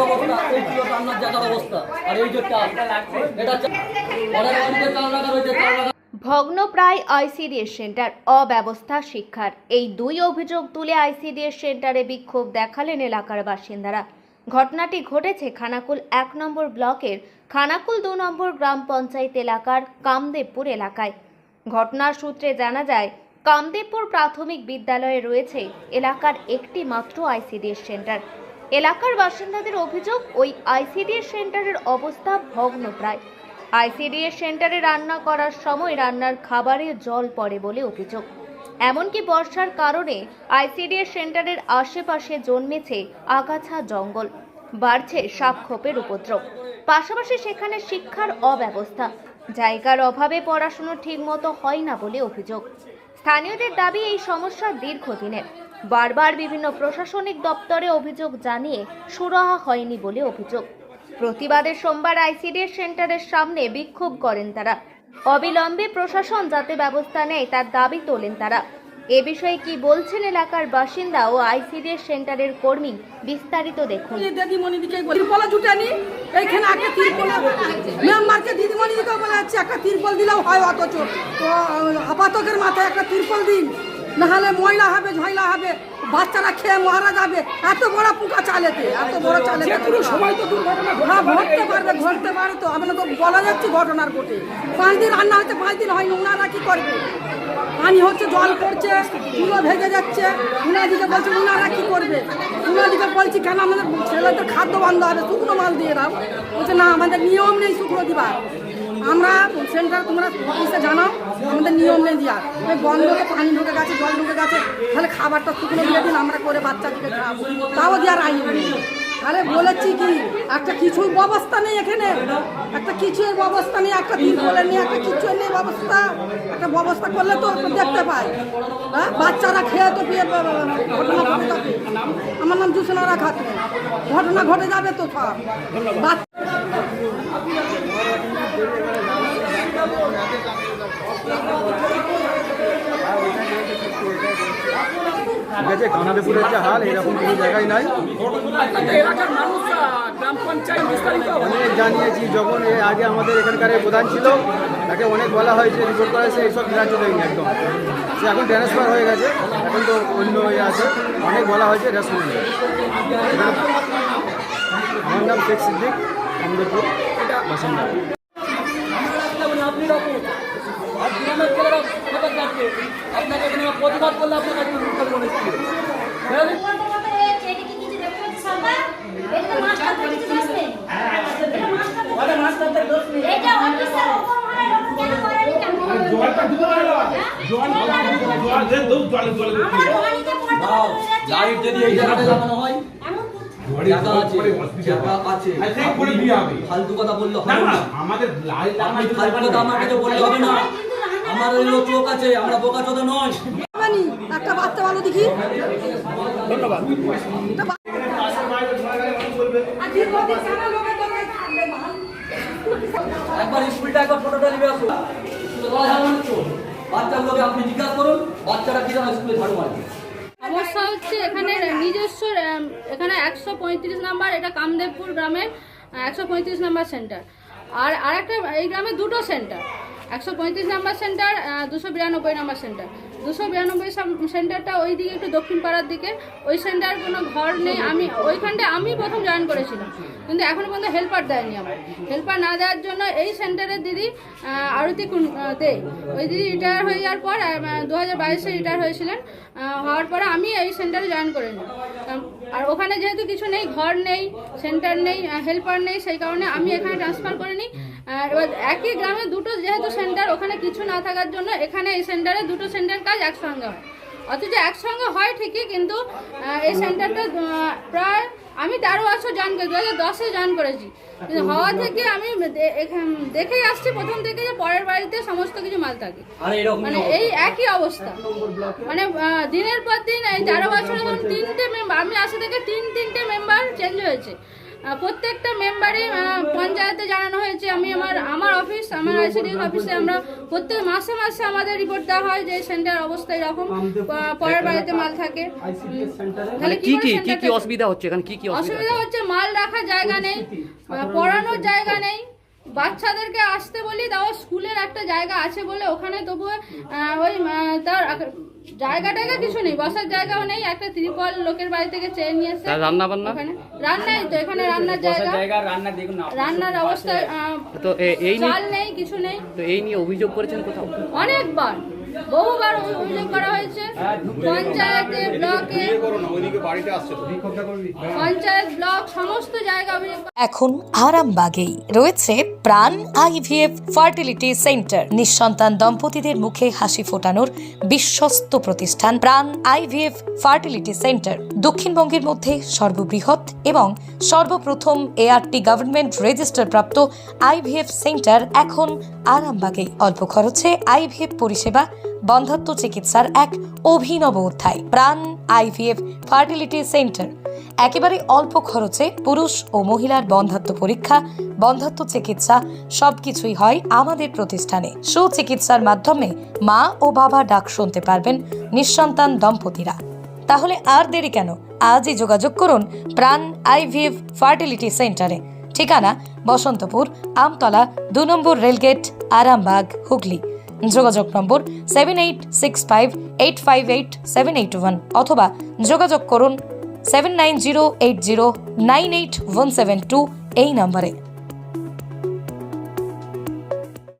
অবস্থা, এই ছিল রান্নার জায়গার অবস্থা। আর এই যে চাল, এটা চাল রাখা রয়েছে, চাল রাখা। ভগ্নপ্রায় আইসিডিএস সেন্টার, অব্যবস্থা শিক্ষার, এই দুই অভিযোগ তুলে আইসিডিএস সেন্টারে বিক্ষোভ দেখালেন এলাকার বাসিন্দারা। ঘটনাটি ঘটেছে খানাকুল 1 নম্বর ব্লকের খানাকুল 2 নম্বর গ্রাম পঞ্চায়েত এলাকার কামদেবপুর এলাকায়। ঘটনার সূত্রে জানা যায়, কামদেবপুর প্রাথমিক বিদ্যালয়ে রয়েছে এলাকার একটি মাত্র আইসিডিএস সেন্টার। এলাকার বাসিন্দাদের অভিযোগ, ওই আইসিডিএস সেন্টারের অবস্থা ভগ্নপ্রায়। আইসিডিএস সেন্টারে রান্না করার সময় রান্নার খাবারে জল পড়ে বলে অভিযোগ। এমনকি বর্ষার কারণে আইসিডিএস সেন্টারের আশেপাশে জন্মেছে আগাছা জঙ্গল, বাড়ছে সাপখোপের উপদ্রব। পাশাপাশি সেখানে শিক্ষার অব্যবস্থা, জায়গার অভাবে পড়াশুনো ঠিকমতো হয় না বলে অভিযোগ। স্থানীয়দের দাবি, এই সমস্যা দীর্ঘদিনের। বারবার বিভিন্ন প্রশাসনিক দপ্তরে অভিযোগ জানিয়ে সুরাহা হয়নি বলে অভিযোগ। প্রতিবাদে সোমবার আইসিডিএস সেন্টারের সামনে বিক্ষোভ করেন তারা। অবিলম্বে প্রশাসন যাতে ব্যবস্থা নেয় তার দাবি তোলেন তারা। এ বিষয়ে কি বলছেন এলাকার বাসিন্দা ও আইসিডিএস সেন্টারের কর্মী, বিস্তারিত দেখুন। দিদিমণিদিকে তিরপল জুটানি, এইখানে একটা তিরপল মেম্বারকে দিদিমণিদিকে বলে যাচ্ছে একটা তিরপল দিলেও হয়, অথচ আপাতকের মাথায় একটা তিরপল দিন, নাহলে ময়লা হবে, ঝয়লা হবে, বাচ্চারা খেয়ে মারা যাবে। এত বড় পোকা চালেতে, এত বড় চালেতে কোনো সময় তো হ্যাঁ ঘটতে পারে তো। আমরা তো বলা যাচ্ছে ঘটনার ঘটে 5 দিন রান্না হচ্ছে, 5 দিন হয়নি। ওনারা কি করবে? পানি হচ্ছে, জল পড়ছে, চুলো ভেঙে যাচ্ছে। উনাদিকে বলছে ওনারা কি করবে? উনাদিকে বলছি কেন আমাদের ছেলেদের খাদ্য বন্ধ হবে, শুকনো মাল দিয়ে দাও। বলছে না, আমাদের নিয়ম নেই শুকনো দিবার। আমরা সেন্টার তোমরা অফিসে জানাও, আমাদের নিয়ম নেই দিয়া। ওই বন্ধ, পানি ঢুকে গেছে, জল ঢুকে গেছে, তাহলে খাবারটা শুকনো দিয়ে দিন, আমরা করে বাচ্চাদেরকে খাবো, তাও দেওয়ার আইন নেই। তাহলে বলেছি কি, একটা কিছুর ব্যবস্থা নেই এখানে, একটা কিছুর ব্যবস্থা নেই, একটা দিন বলে নেই, একটা কিছুর নেই ব্যবস্থা। একটা ব্যবস্থা করলে তো দেখতে পাই, হ্যাঁ বাচ্চারা খেয়ে তো ঘটনা ঘটে যাবে। আমার নাম জুসনারা খাতুন, ঘটনা ঘটে যাবে তো সব। ঠিক আছে, কানাদেপুরের যে হাল এরকম কোনো জায়গায় নাই। অনেক জানিয়েছি, যখন এর আগে আমাদের এখানকার প্রধান ছিল তাকে অনেক বলা হয়েছে, রিপোর্ট করা হয়েছে, এইসব গ্রাহ্য দেয়নি একদম। সে এখন ট্রান্সফার হয়ে গেছে, এখন তো অন্য হয়ে আছে, অনেক বলা হয়েছে, রেসপন্স নেই। আমার নাম শেখ সিদ্দিক, কামদেবপুর বাসিন্দা। আপনাকে এখানে প্রতিবাদ করলে আপনাকে লাইট যদি এই জায়গাটা লাগানো হয়, ফালতু কথা বললে হবে না। আমাদের ফালতু কথা আমার কাছে বললে হবে না। আমার চোখ আছে, আমরা বোকা চোদা নয়। একটা বাচ্চা ভালো দেখি, ধন্যবাদ। একবার স্কুলটা একবার ফটোটা নিয়ে আসুন। বাচ্চাগুলোকে আপনি জিজ্ঞাসা করুন, বাচ্চারা কি জানো স্কুলে ঝাড়ু মারবে। সমস্যা হচ্ছে এখানে নিজস্ব, এখানে 135 নাম্বার, এটা কামদেবপুর গ্রামের 135 নাম্বার সেন্টার। আর আরেকটা এই গ্রামে দুটো centre, 135 number centre, 292 number centre. 292 সেন্টারটা ওই দিকে একটু দক্ষিণ পাড়ার দিকে, ওই সেন্টার কোনো ঘর নেই। ওইখানটায় আমি প্রথম জয়েন করেছিলাম, কিন্তু এখনও পর্যন্ত হেল্পার দেয়নি। আমার হেল্পার না দেওয়ার জন্য এই সেন্টারের দিদি আরতি দেয়, ওই দিদি রিটায়ার হয়ে যাওয়ার পর 2022-এ রিটায়ার হয়েছিলেন। হওয়ার পরে আমি এই সেন্টারে জয়েন করে নিই। আর ওখানে যেহেতু কিছু নেই, ঘর নেই, সেন্টার নেই, হেল্পার নেই, সেই কারণে আমি এখানে ট্রান্সফার করে নিই। এবার একই গ্রামে দুটো যেহেতু সেন্টার, ওখানে কিছু না থাকার জন্য এখানে এই সেন্টারে দুটো সেন্টার কাজ একসঙ্গে হয়। অথচ একসঙ্গে হয় ঠিকই, কিন্তু এই সেন্টারটা প্রায় আমি 13 বছর জয়েন করি, 2010-এ জয়েন করেছি। কিন্তু হওয়া থেকে আমি দেখেই আসছি প্রথম থেকে যে পরের বাড়িতে সমস্ত কিছু মাল থাকে, মানে এই একই অবস্থা। মানে দিনের পর দিন এই 13 বছরে 3টে মেম্বার, আমি আসা থেকে 3টে মেম্বার চেঞ্জ হয়েছে। প্রত্যেকটা মেম্বারই পঞ্চায়েতে জানানো হয়েছে। আমি আমার অফিস, আমার আইসিডিএস অফিসে আমরা প্রত্যেক মাসে মাসে আমাদের রিপোর্ট দেওয়া হয় যে সেন্টার অবস্থা এরকম, পরের বাড়িতে মাল থাকে। তাহলে কি করে কি center কি অসুবিধা হচ্ছে এখানে? কি কি অসুবিধা হচ্ছে? মাল রাখার জায়গা নেই, পড়ানোর জায়গা নেই, বাচ্চাদেরকে আসতে বলি তাও স্কুলের একটা জায়গা আছে বলে ওখানে তবুও ওই তার জায়গাটাকে কিছু নেই, বসার জায়গাও নেই। একটা ত্রিপল লোকের বাড়ি থেকে চেয়ে নিয়ে এসে রান্না বান্না ওখানে রান্নাই তো, এখানে রান্নার জায়গা, রান্নার অবস্থা তো এই নিয়ে চাল নেই, কিছু নেই। তো এই নিয়ে অভিযোগ করেছেন কোথাও? অনেকবার, বহুবার অভিযোগ করা হয়েছে পঞ্চায়েতে, ব্লকে, পঞ্চায়েত, ব্লক, সমস্ত জায়গা অভিযোগ। এখন আরামবাগেই রয়েছে প্রাণ আইভিএফ ফার্টিলিটি সেন্টার। নিঃসন্তান দম্পতিদের মুখে হাসি ফোটানোর বিশ্বস্ত প্রতিষ্ঠান প্রাণ আইভিএফ ফার্টিলিটি সেন্টার দক্ষিণবঙ্গের মধ্যে সর্ববৃহৎ এবং সর্বপ্রথম এআরটি গভর্নমেন্ট রেজিস্টার প্রাপ্ত আইভিএফ সেন্টার এখন আরামবাগেই। অল্প খরচে আইভিএফ পরিষেবা, বন্ধ্যাত্ব চিকিৎসার এক অভিনব অধ্যায়। প্রাণ আইভিএফ ফার্টিলিটি সেন্টার একেবারে অল্প খরচে পুরুষ ও মহিলার বন্ধ্যাত্ব পরীক্ষা, বন্ধ্যাত্ব চিকিৎসা সবকিছুই হয় আমাদের প্রতিষ্ঠানে। সুচিকিৎসার মাধ্যমে মা ও বাবা ডাক শুনতে পারবেন নিঃসন্তান দম্পতিরা। তাহলে আর দেরি কেন? আজই যোগাযোগ করুন প্রাণ আইভিএফ ফার্টিলিটি সেন্টারে। ঠিকানা বসন্তপুর, আমতলা, 2 নম্বর রেলগেট, আরামবাগ, হুগলি। যোগাযোগ নম্বর 7865858781 অথবা যোগাযোগ করুন 7908098172 এই নম্বরে।